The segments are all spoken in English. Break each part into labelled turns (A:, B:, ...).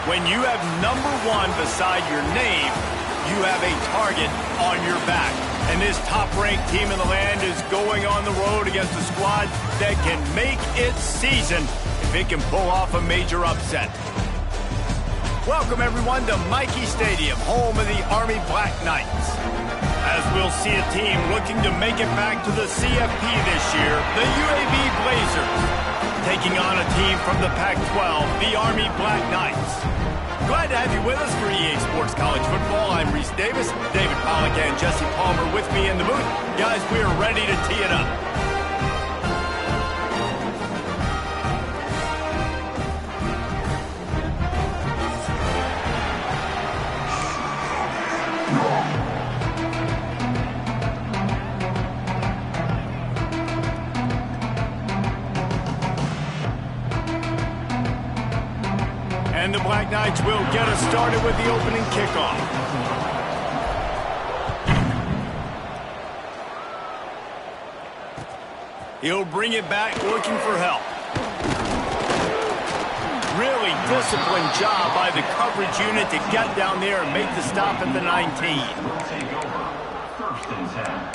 A: When you have number 1 beside your name, you have a target on your back. And this top-ranked team in the land is going on the road against a squad that can make its season if it can pull off a major upset. Welcome, everyone, to Michie Stadium, home of the Army Black Knights. As we'll see a team looking to make it back to the CFP this year, the UAB Blazers, taking on a team from the Pac-12, the Army Black Knights. Glad to have you with us for EA Sports College Football. I'm Reese Davis, David Pollack and Jesse Palmer with me in the booth. Guys, we are ready to tee it up. And the Black Knights will get us started with the opening kickoff. He'll bring it back, looking for help. Really disciplined job by the coverage unit to get down there and make the stop at the 19.
B: Take over. 1st and 10.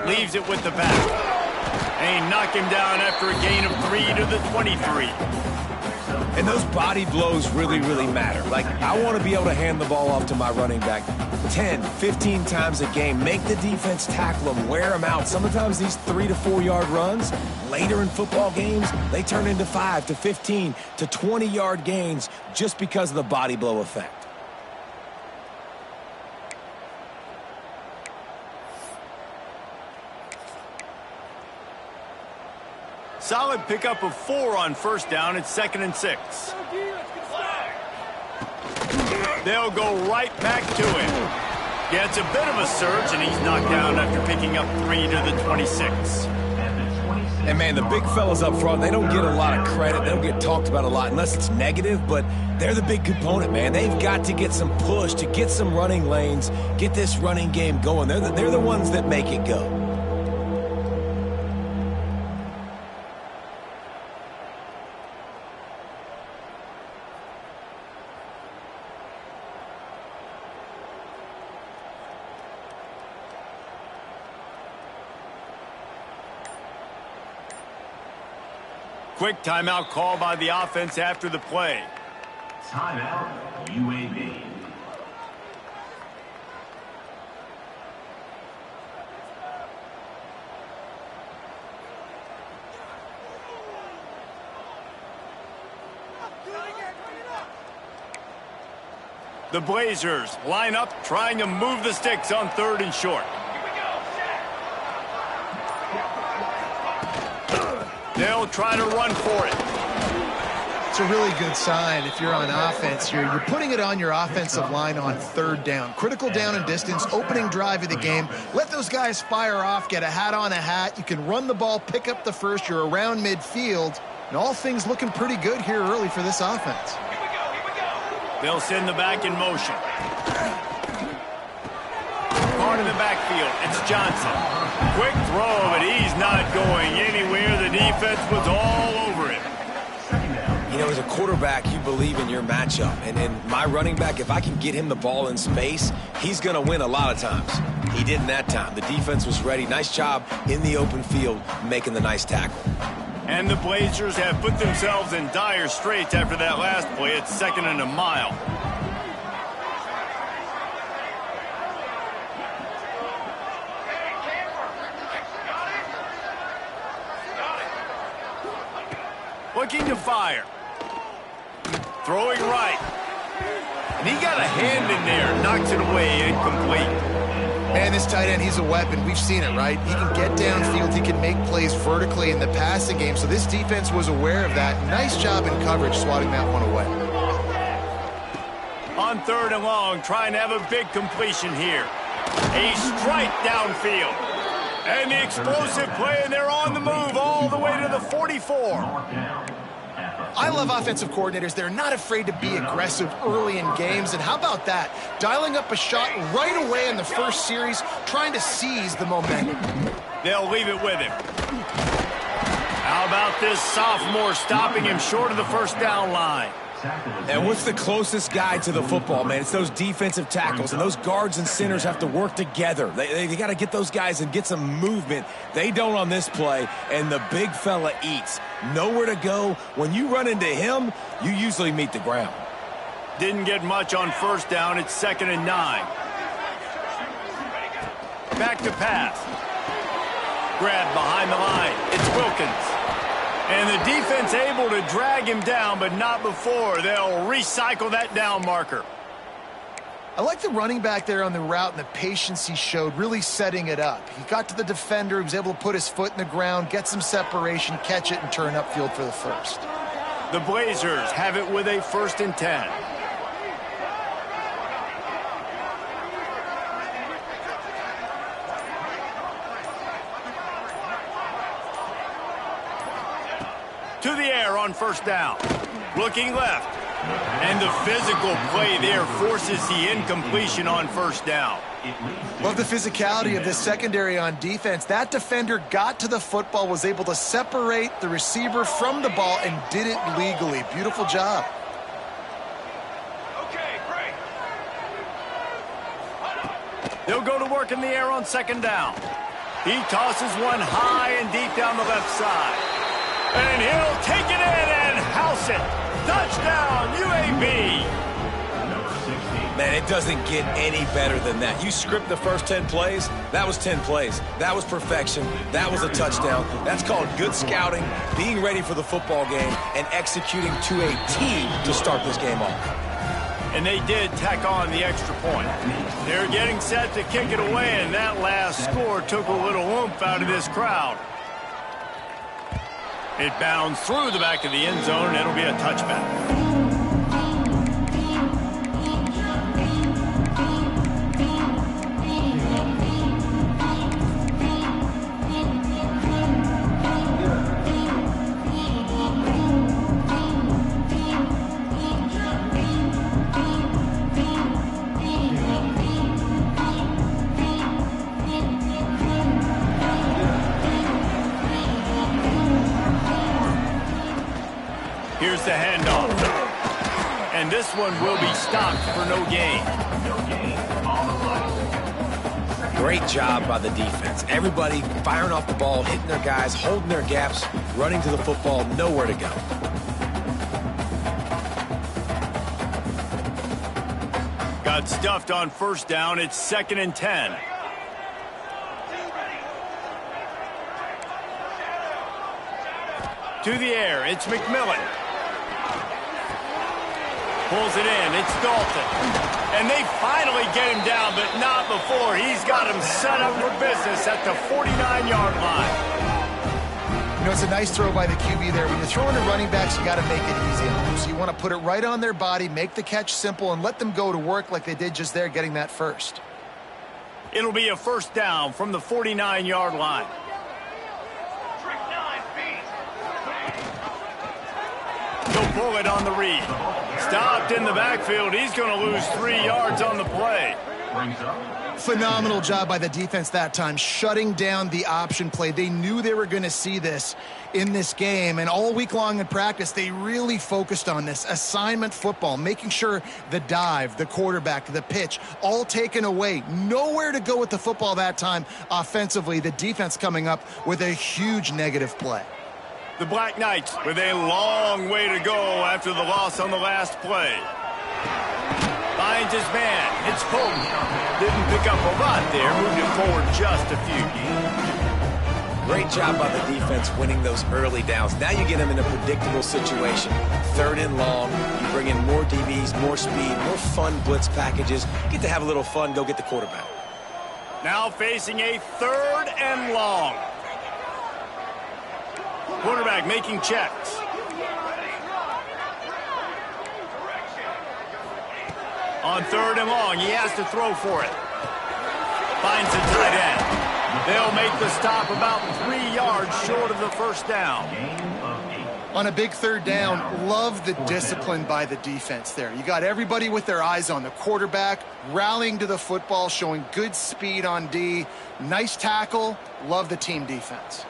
A: Leaves it with the back. And he knocked him down after a gain of 3 to the 23.
C: And those body blows really, really matter. Like, I want to be able to hand the ball off to my running back 10, 15 times a game. Make the defense tackle them, wear them out. Sometimes these 3 to 4 yard runs, later in football games, they turn into 5 to 15 to 20 yard gains just because of the body blow effect.
A: Solid pickup of 4 on 1st down. It's 2nd and 6. They'll go right back to him. Yeah, it's a bit of a surge, and he's knocked down after picking up 3 to the 26.
C: And, man, the big fellas up front, they don't get a lot of credit. They don't get talked about a lot unless it's negative, but they're the big component, man. They've got to get some push to get some running lanes, get this running game going. They're the ones that make it go.
A: Quick timeout call by the offense after the play.
B: Timeout, UAB.
A: The Blazers line up, trying to move the sticks on 3rd and short. They'll try to run for it.
D: It's a really good sign if you're on offense here. You're putting it on your offensive line on 3rd down. Critical down and distance, opening drive of the game. Let those guys fire off, get a hat on a hat. You can run the ball, pick up the first. You're around midfield. And all things looking pretty good here early for this offense.
A: They'll send the back in motion. Part in the backfield. It's Johnson. Quick throw, but he's not going anywhere. The defense was all over him.
C: You know, as a quarterback, you believe in your matchup. And my running back, if I can get him the ball in space, he's going to win a lot of times. He didn't that time. The defense was ready. Nice job in the open field making the nice tackle.
A: And the Blazers have put themselves in dire straits after that last play. It's 2nd and a mile. Looking to fire. Throwing right. And he got a hand in there. Knocks it away. Incomplete.
D: Man, this tight end, he's a weapon. We've seen it, right? He can get downfield. He can make plays vertically in the passing game. So this defense was aware of that. Nice job in coverage swatting that one away.
A: On 3rd and long, trying to have a big completion here. A strike downfield. And the explosive play, and they're on the move all the way to the 44.
D: I love offensive coordinators. They're not afraid to be aggressive early in games. And how about that? Dialing up a shot right away in the first series, trying to seize the momentum.
A: They'll leave it with him. How about this sophomore stopping him short of the first down line?
C: And what's the closest guy to the football, man? It's those defensive tackles, and those guards and centers have to work together. They got to get those guys and get some movement. They don't on this play, and the big fella eats. Nowhere to go. When you run into him, you usually meet the ground.
A: Didn't get much on first down. It's 2nd and 9. Back to pass. Grab behind the line. It's Wilkins. And the defense able to drag him down, but not before. They'll recycle that down marker.
D: I like the running back there on the route and the patience he showed, really setting it up. He got to the defender, he was able to put his foot in the ground, get some separation, catch it, and turn upfield for the first.
A: The Blazers have it with a 1st and 10. To the air on first down. Looking left. And the physical play there forces the incompletion on first down.
D: Love the physicality of this secondary on defense. That defender got to the football, was able to separate the receiver from the ball, and did it legally. Beautiful job.
A: Okay, great. They'll go to work in the air on 2nd down. He tosses one high and deep down the left side. And he'll take it in and house it. Touchdown, UAB.
C: Man, it doesn't get any better than that. You script the first 10 plays, that was 10 plays. That was perfection. That was a touchdown. That's called good scouting, being ready for the football game, and executing to a T to start this game off.
A: And they did tack on the extra point. They're getting set to kick it away, and that last score took a little oomph out of this crowd. It bounds through the back of the end zone, and it'll be a touchback. Here's the handoff. And this one will be stopped for no gain.
C: Great job by the defense. Everybody firing off the ball, hitting their guys, holding their gaps, running to the football, nowhere to go.
A: Got stuffed on first down. It's 2nd and 10. To the air, it's McMillan. Pulls it in, it's Dalton. And they finally get him down, but not before. He's got him set up for business at the 49-yard line.
D: You know, it's a nice throw by the QB there. When you're throwing to running backs, you got to make it easy on them. So you want to put it right on their body, make the catch simple, and let them go to work like they did just there, getting that first.
A: It'll be a first down from the 49-yard line. He'll pull it on the read. Stopped in the backfield. He's going to lose 3 yards on the play.
D: Phenomenal job by the defense that time, shutting down the option play. They knew they were going to see this in this game, and all week long in practice, they really focused on this assignment football, making sure the dive, the quarterback, the pitch, all taken away. Nowhere to go with the football that time offensively. The defense coming up with a huge negative play.
A: The Black Knights with a long way to go after the loss on the last play. Finds his man. It's Fulton. Didn't pick up a lot there. Moved him forward just a few.
C: Great job by the defense winning those early downs. Now you get them in a predictable situation. 3rd and long. You bring in more DBs, more speed, more fun blitz packages. You get to have a little fun. Go get the quarterback.
A: Now facing a 3rd and long. Quarterback making checks. On 3rd and long, he has to throw for it. Finds the tight end. They'll make the stop about 3 yards short of the first down.
D: On a big third down, love the discipline by the defense there. You got everybody with their eyes on the quarterback, rallying to the football, showing good speed on D. Nice tackle. Love the team defense.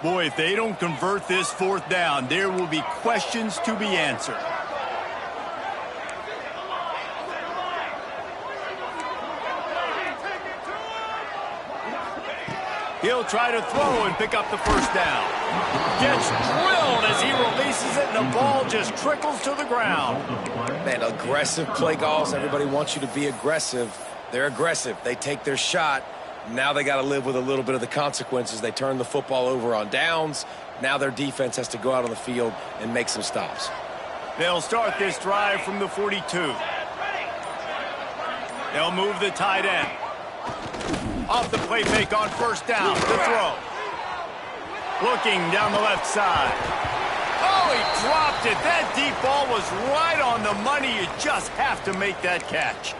A: Boy, if they don't convert this fourth down, there will be questions to be answered. He'll try to throw and pick up the first down. Gets drilled as he releases it, and the ball just trickles to the ground.
C: Man, aggressive play calls. Everybody wants you to be aggressive. They're aggressive. They take their shot. Now they got to live with a little bit of the consequences. They turn the football over on downs. Now their defense has to go out on the field and make some stops.
A: They'll start this drive from the 42. They'll move the tight end. Off the play fake on first down. The throw. Looking down the left side. Oh, he dropped it. That deep ball was right on the money. You just have to make that catch.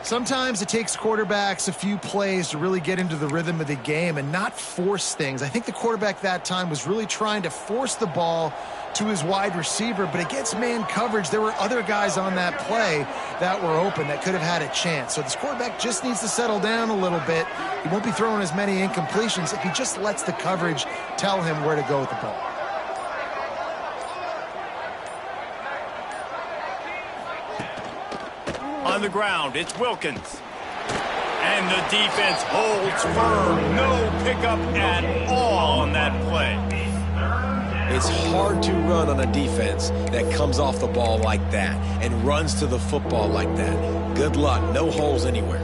D: Sometimes it takes quarterbacks a few plays to really get into the rhythm of the game and not force things. I think the quarterback that time was really trying to force the ball to his wide receiver, but against man coverage, there were other guys on that play that were open that could have had a chance. So this quarterback just needs to settle down a little bit. He won't be throwing as many incompletions if he just lets the coverage tell him where to go with the ball.
A: On the ground, it's Wilkins. And the defense holds firm. No pickup at all on that play.
C: It's hard to run on a defense that comes off the ball like that and runs to the football like that. Good luck. No holes anywhere.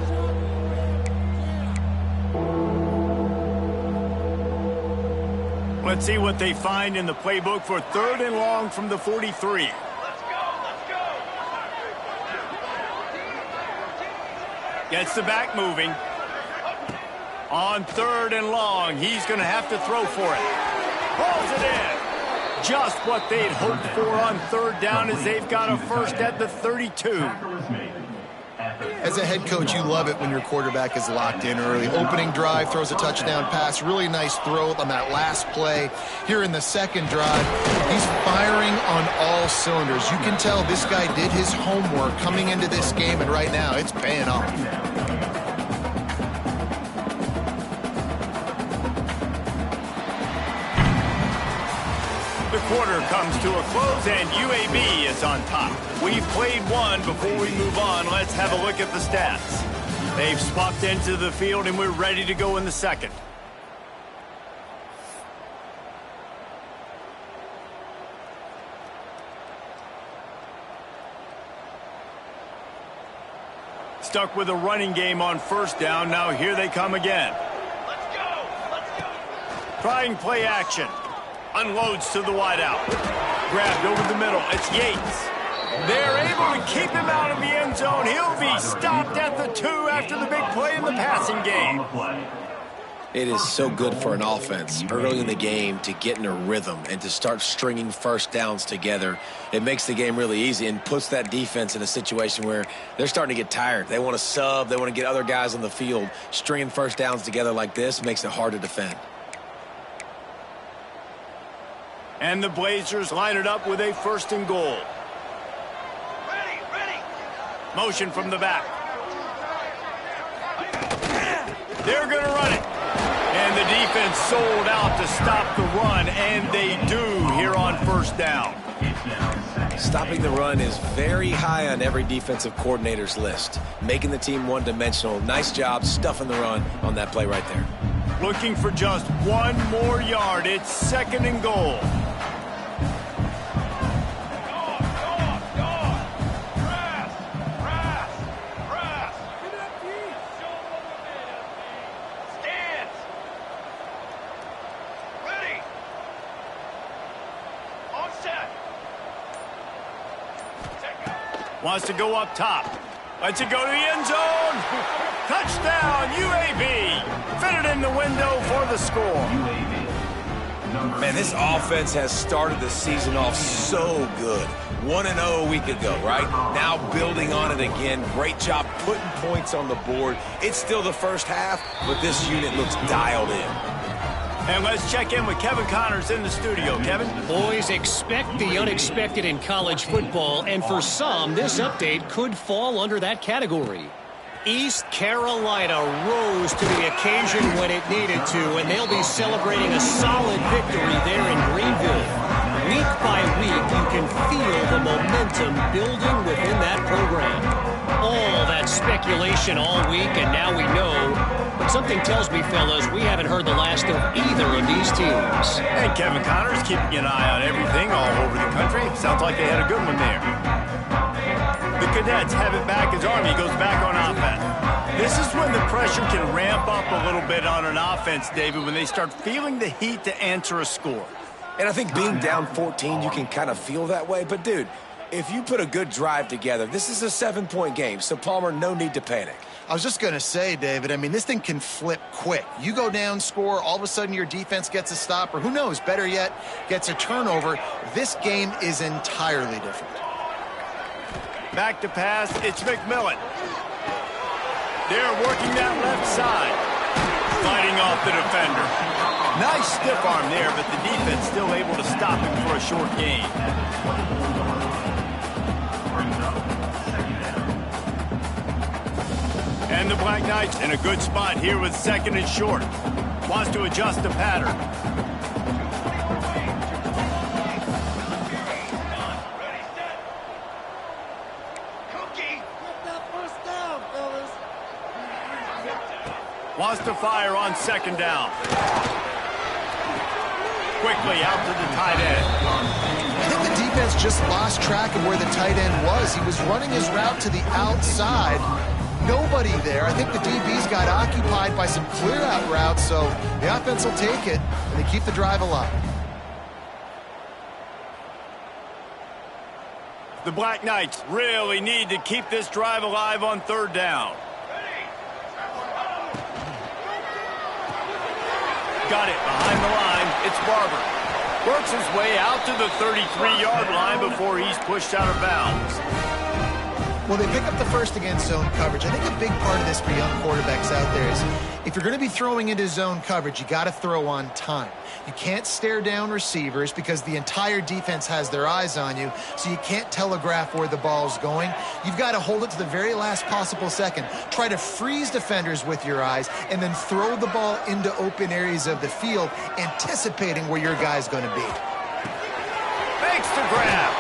A: Let's see what they find in the playbook for 3rd and long from the 43. Gets the back moving. On 3rd and long, he's going to have to throw for it. Pulls it in. Just what they'd hoped for on 3rd down as they've got a first at the 32.
D: As a head coach, you love it when your quarterback is locked in early. Opening drive, throws a touchdown pass. Really nice throw on that last play. Here in the second drive, he's firing on all cylinders. You can tell this guy did his homework coming into this game, and right now it's paying off.
A: The quarter comes to a close, and UAB is on top. We've played one. Before we move on, let's have a look at the stats. They've swapped into the field, and we're ready to go in the second. Stuck with a running game on first down. Now here they come again. Let's go. Trying play action. Unloads to the wideout. Grabbed over the middle. It's Yates. They're able to keep him out of the end zone. He'll be stopped at the 2 after the big play in the passing game.
C: It is so good for an offense early in the game to get in a rhythm and to start stringing first downs together. It makes the game really easy and puts that defense in a situation where they're starting to get tired. They want to sub. They want to get other guys on the field. Stringing first downs together like this makes it hard to defend.
A: And the Blazers line it up with a 1st and goal. Ready. Motion from the back. They're going to run it. And the defense sold out to stop the run, and they do here on first down.
C: Stopping the run is very high on every defensive coordinator's list. Making the team one-dimensional. Nice job stuffing the run on that play right there.
A: Looking for just 1 more yard. It's 2nd and goal. Wants to go up top. Lets it go to the end zone. Touchdown, UAB. Fitted in the window for the score.
C: Man, this offense has started the season off so good. 1-0 a week ago, right? Now building on it again. Great job putting points on the board. It's still the first half, but this unit looks dialed in.
A: And let's check in with Kevin Connors in the studio. Kevin?
E: Boys, expect the unexpected in college football, and for some, this update could fall under that category. East Carolina rose to the occasion when it needed to, and they'll be celebrating a solid victory there in Greenville. Week by week, you can feel the momentum building within that program. All that speculation all week, and now we know. But something tells me, fellas, we haven't heard the last of either of these teams.
A: And Kevin Connors keeping an eye on everything all over the country. Sounds like they had a good one there. The Cadets have it back as Army goes back on offense. This is when the pressure can ramp up a little bit on an offense, David, when they start feeling the heat to answer a score.
C: And I think being down 14, you can kind of feel that way. But, dude, if you put a good drive together, this is a 7-point game. So, Palmer, no need to panic.
D: I was just going to say, David, I mean, this thing can flip quick. You go down, score, all of a sudden your defense gets a stop, or who knows, better yet, gets a turnover. This game is entirely different.
A: Back to pass, it's McMillan. They're working that left side. Fighting off the defender. Nice stiff arm there, but the defense still able to stop him for a short gain. And the Black Knights in a good spot here with 2nd and short. Wants to adjust the pattern. Wants to fire on 2nd down. Quickly out to the tight end.
D: I think the defense just lost track of where the tight end was. He was running his route to the outside. Nobody there. I think the DBs got occupied by some clear-out routes, so the offense will take it, and they keep the drive alive.
A: The Black Knights really need to keep this drive alive on 3rd down. Got it behind the line. It's Barber. Works his way out to the 33-yard line before he's pushed out of bounds.
D: Well, they pick up the first against zone coverage. I think a big part of this for young quarterbacks out there is if you're going to be throwing into zone coverage, you got to throw on time. You can't stare down receivers because the entire defense has their eyes on you, so you can't telegraph where the ball's going. You've got to hold it to the very last possible second. Try to freeze defenders with your eyes and then throw the ball into open areas of the field, anticipating where your guy's going to be.
A: Makes the grab.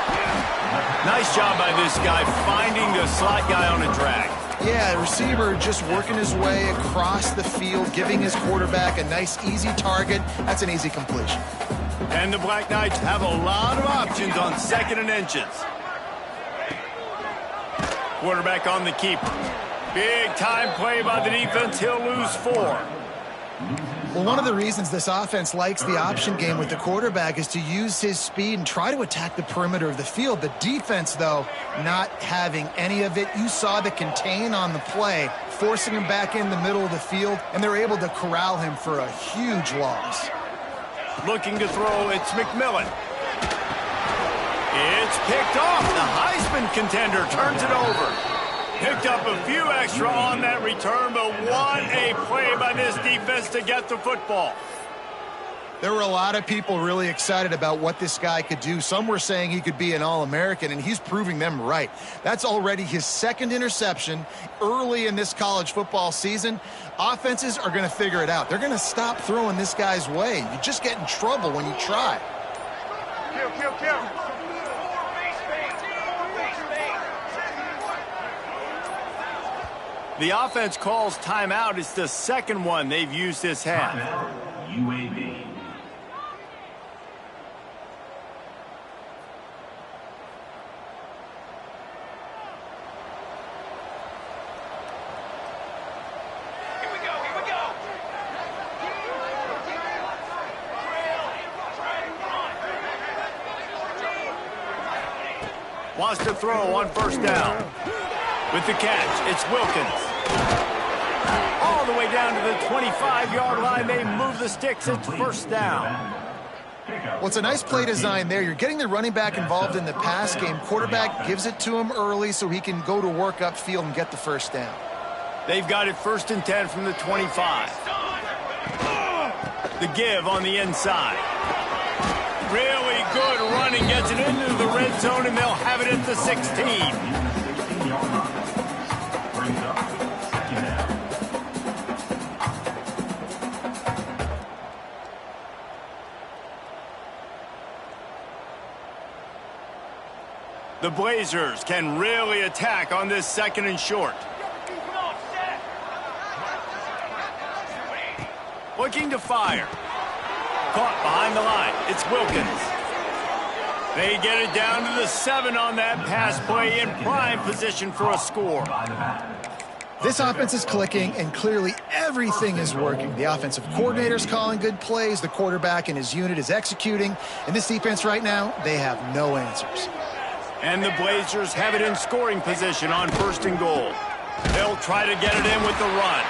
A: Nice job by this guy finding the slot guy on a drag.
D: Yeah, receiver just working his way across the field, giving his quarterback a nice, easy target. That's an easy completion.
A: And the Black Knights have a lot of options on 2nd and inches. Quarterback on the keeper. Big time play by the defense. He'll lose 4.
D: Well, one of the reasons this offense likes the option game with the quarterback is to use his speed and try to attack the perimeter of the field. The defense, though, not having any of it. You saw the contain on the play, forcing him back in the middle of the field, and they're able to corral him for a huge loss.
A: Looking to throw, it's McMillan. It's picked off. The Heisman contender turns it over. Picked up a few extra on that return, but what a play by this defense to get the football.
D: There were a lot of people really excited about what this guy could do. Some were saying he could be an All-American, and he's proving them right. That's already his 2nd interception early in this college football season. Offenses are going to figure it out. They're going to stop throwing this guy's way. You just get in trouble when you try.
A: Kill. The offense calls timeout. It's the 2nd one they've used this half.
B: Timeout, UAB.
A: Wants to throw on 1st down. With the catch, it's Wilkins. All the way down to the 25-yard line. They move the sticks. It's 1st down.
D: Well, it's a nice play design there. You're getting the running back involved in the pass game. Quarterback gives it to him early so he can go to work upfield and get the first down.
A: They've got it 1st and 10 from the 25. The give on the inside. Really good running, gets it into the red zone, and they'll have it at the 16. The Blazers can really attack on this 2nd and short. Looking to fire. Caught behind the line. It's Wilkins. They get it down to the 7 on that pass play in prime position for a score.
D: This offense is clicking, and clearly everything is working. The offensive coordinator's calling good plays. The quarterback and his unit is executing. And this defense right now, they have no answers.
A: And the Blazers have it in scoring position on 1st and goal. They'll try to get it in with the run.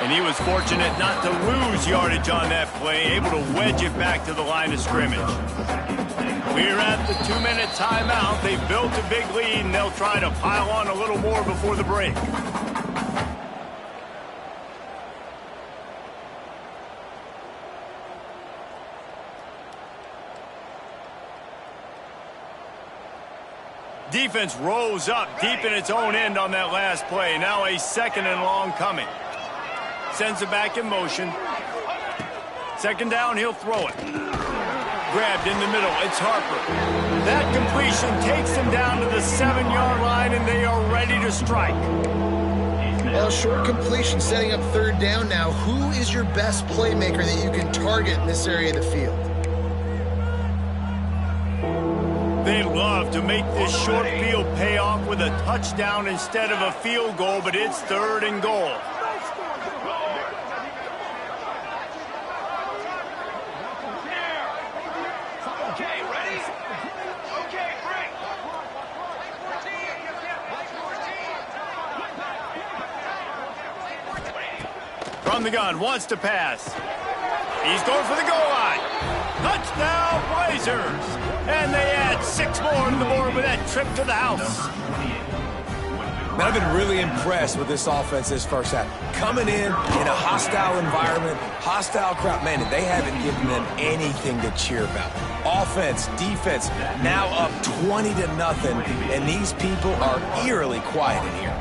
A: And he was fortunate not to lose yardage on that play, able to wedge it back to the line of scrimmage. We're at the 2-minute timeout. They've built a big lead, and they'll try to pile on a little more before the break. Defense rose up deep in its own end on that last play. Now a 2nd and long coming. Sends it back in motion. 2nd down, he'll throw it. Grabbed in the middle, it's Harper. That completion takes them down to the 7-yard line, and they are ready to strike.
D: Well, short completion setting up 3rd down now. Who is your best playmaker that you can target in this area of the field?
A: They love to make this short field pay off with a touchdown instead of a field goal, but it's 3rd and goal.
B: Okay, ready? Okay, break.
A: From the gun, wants to pass. He's going for the goal line. Touchdown, Blazers! And they add 6 more to the board with that trip to the house.
C: Man, I've been really impressed with this offense this first half. Coming in a hostile environment, hostile crowd. Man, they haven't given them anything to cheer about. Offense, defense, now up 20-0, and these people are eerily quiet in here.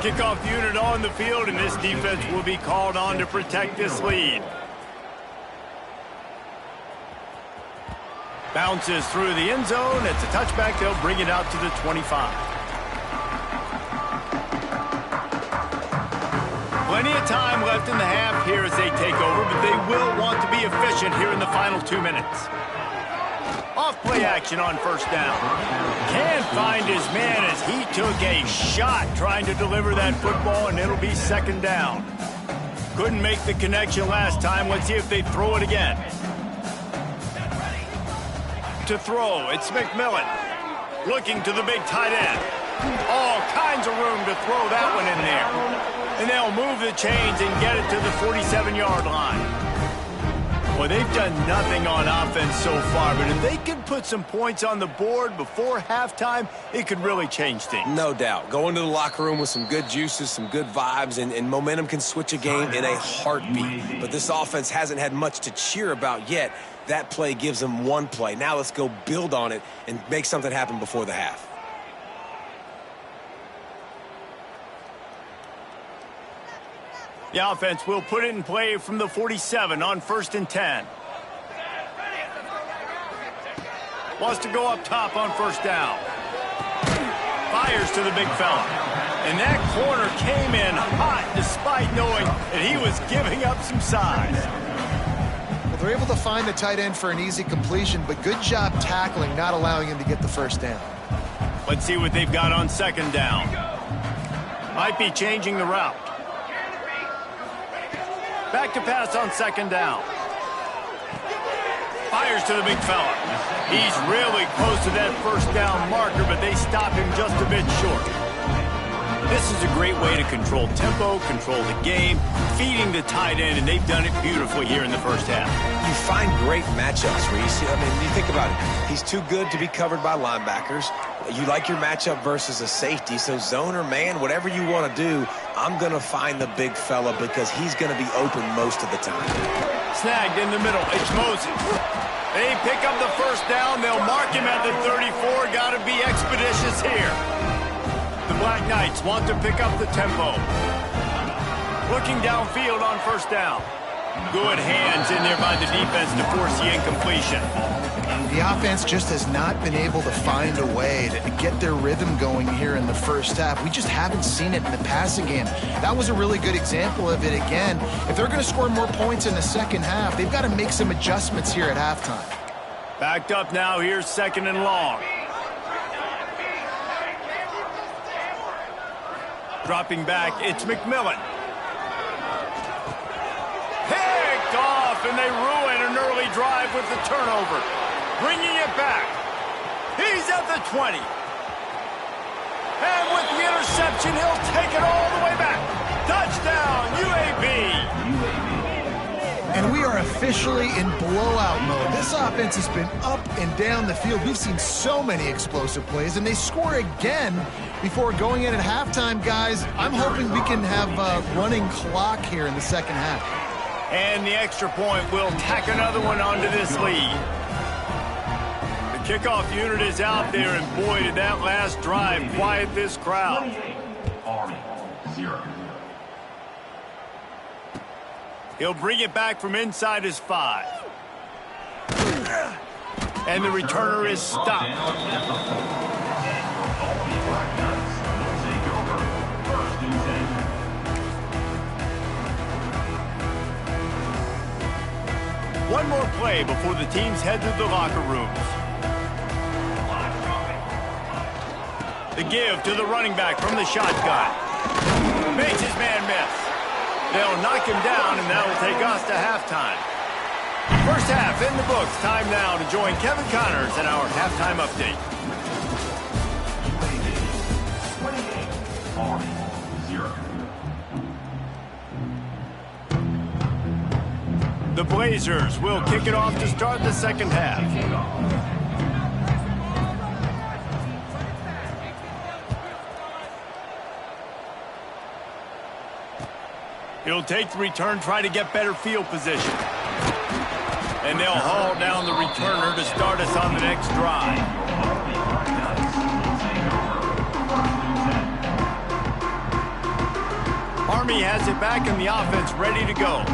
A: Kickoff unit on the field, and this defense will be called on to protect this lead. Bounces through the end zone. It's a touchback. They'll bring it out to the 25. Plenty of time left in the half here as they take over, but they will want to be efficient here in the final 2 minutes. Off-play action on 1st down. Can't find his man as he took a shot trying to deliver that football, and it'll be 2nd down. Couldn't make the connection last time. Let's see if they throw it again. To throw, it's McMillan. Looking to the big tight end. All kinds of room to throw that one in there. And they'll move the chains and get it to the 47-yard line. Well, they've done nothing on offense so far, but if they can put some points on the board before halftime, it could really change things.
C: No doubt. Go into the locker room with some good juices, some good vibes, and momentum can switch a game in a heartbeat. But this offense hasn't had much to cheer about yet. That play gives them 1 play. Now let's go build on it and make something happen before the half.
A: The offense will put it in play from the 47 on 1st and 10. Wants to go up top on 1st down. Fires to the big fella. And that corner came in hot despite knowing that he was giving up some size.
D: Well, they're able to find the tight end for an easy completion, but good job tackling, not allowing him to get the 1st down.
A: Let's see what they've got on 2nd down. Might be changing the route. Back to pass on 2nd down. Fires to the big fella. He's really close to that 1st down marker, but they stop him just a bit short. This is a great way to control tempo, control the game, feeding the tight end, and they've done it beautifully here in the first half.
C: You find great matchups, Reese. I mean, you think about it. He's too good to be covered by linebackers. You like your matchup versus a safety, so zone or man, whatever you want to do, I'm going to find the big fella because he's going to be open most of the time.
A: Snagged in the middle. It's Moses. They pick up the first down. They'll mark him at the 34. Got to be expeditious here. The Black Knights want to pick up the tempo. Looking downfield on first down. Good hands in there by the defense to force the incompletion.
D: The offense just has not been able to find a way to get their rhythm going here in the first half. We just haven't seen it in the passing game. That was a really good example of it again. If they're going to score more points in the second half, they've got to make some adjustments here at halftime.
A: Backed up now. Here's second and long. Dropping back, it's McMillan. Picked off, and they ruin an early drive with the turnover. Bringing it back. He's at the 20. And with the interception, he'll take it all the way back. Touchdown, UAB.
D: And we are officially in blowout mode. This offense has been up and down the field. We've seen so many explosive plays, and they score again before going in at halftime, guys. I'm hoping we can have a running clock here in the second half.
A: And the extra point will tack another one onto this lead. The kickoff unit is out there, and boy, did that last drive quiet this crowd.
B: Army 0.
A: He'll bring it back from inside his 5. And the returner is stopped. One more play before the teams head to the locker rooms. The give to the running back from the shotgun. Makes his man miss. They'll knock him down, and that will take us to halftime. First half in the books. Time now to join Kevin Connors in our halftime update.
B: Army 0.
A: The Blazers will kick it off to start the second half. He'll take the return, try to get better field position. And they'll haul down the returner to start us on the next drive. Army has it back in the offense, ready to go.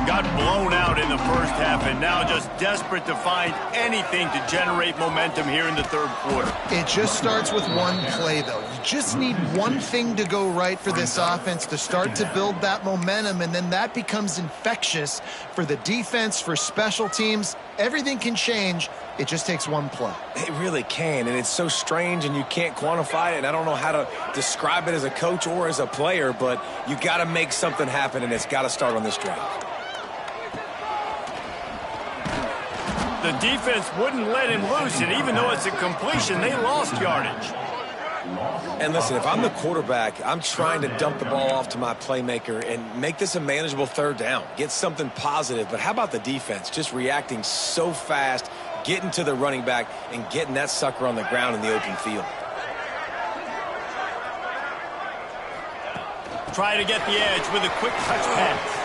A: Got blown out in the first half and now just desperate to find anything to generate momentum here in the third quarter.
D: It just starts with one play, though. You just need one thing to go right for this offense to start to build that momentum, and then that becomes infectious for the defense, for special teams. Everything can change. It just takes one play.
C: It really can, and it's so strange, and you can't quantify it, and I don't know how to describe it as a coach or as a player, but you got to make something happen, and it's got to start on this drive.
A: The defense wouldn't let him loose, and even though it's a completion, they lost yardage.
C: And listen, if I'm the quarterback, I'm trying to dump the ball off to my playmaker and make this a manageable third down. Get something positive. But how about the defense? Just reacting so fast, getting to the running back, and getting that sucker on the ground in the open field.
A: Try to get the edge with a quick touch pass.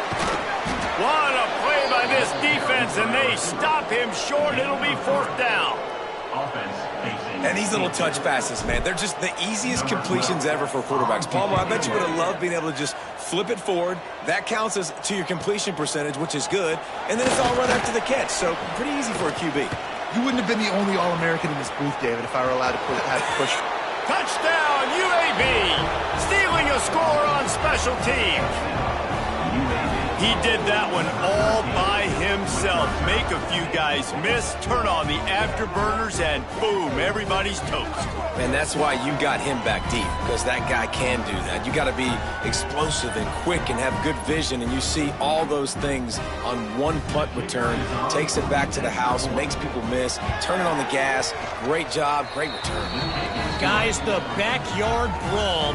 A: What a play by this defense, and they stop him short. It'll be fourth down.
C: And these little touch passes, man, they're just the easiest completions ever for quarterbacks. Palmer, I bet you would have loved being able to just flip it forward. That counts as to your completion percentage, which is good. And then it's all right after the catch. So pretty easy for a QB.
D: You wouldn't have been the only All-American in this booth, David, if I were allowed to push.
A: Touchdown, UAB! Stealing a score on special teams. He did that one all by himself. Make a few guys miss, turn on the afterburners, and boom, everybody's toast.
C: And that's why you got him back deep, because that guy can do that. You got to be explosive and quick and have good vision, and you see all those things on one punt return. Takes it back to the house, makes people miss, turning on the gas. Great job, great return.
E: Guys, the backyard brawl.